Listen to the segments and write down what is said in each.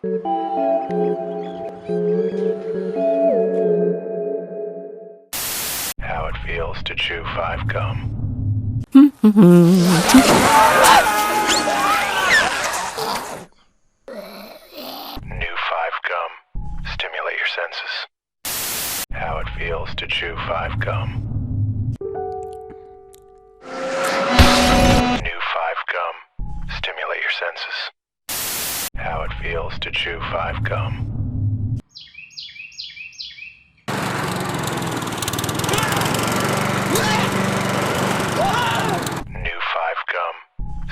How it feels to chew 5 gum. New 5 gum. Stimulate your senses. How it feels to chew 5 gum. New 5 gum. Stimulate your senses. How it feels to chew 5 gum. New 5 gum.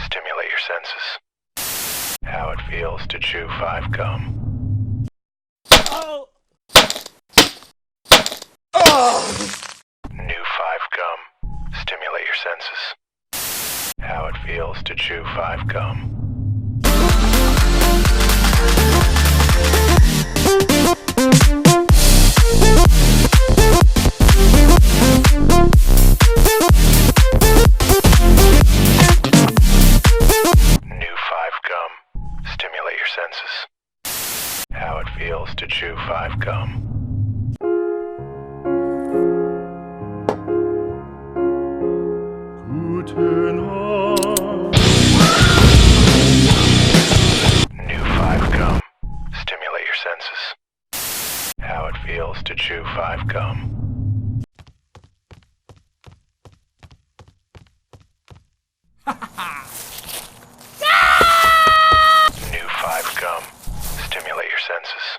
Stimulate your senses. How it feels to chew 5 gum. New 5 gum. Stimulate your senses. How it feels to chew 5 gum. New 5 gum. Stimulate your senses. How it feels to chew 5 gum. New 5 gum. Stimulate your senses. How it feels to chew 5 gum. New 5 gum. Stimulate your senses.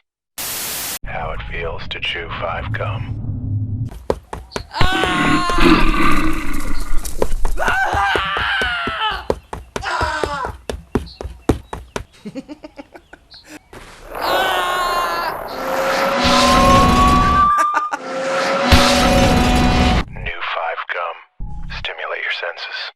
How it feels to chew 5 gum. New 5 gum. Stimulate your senses.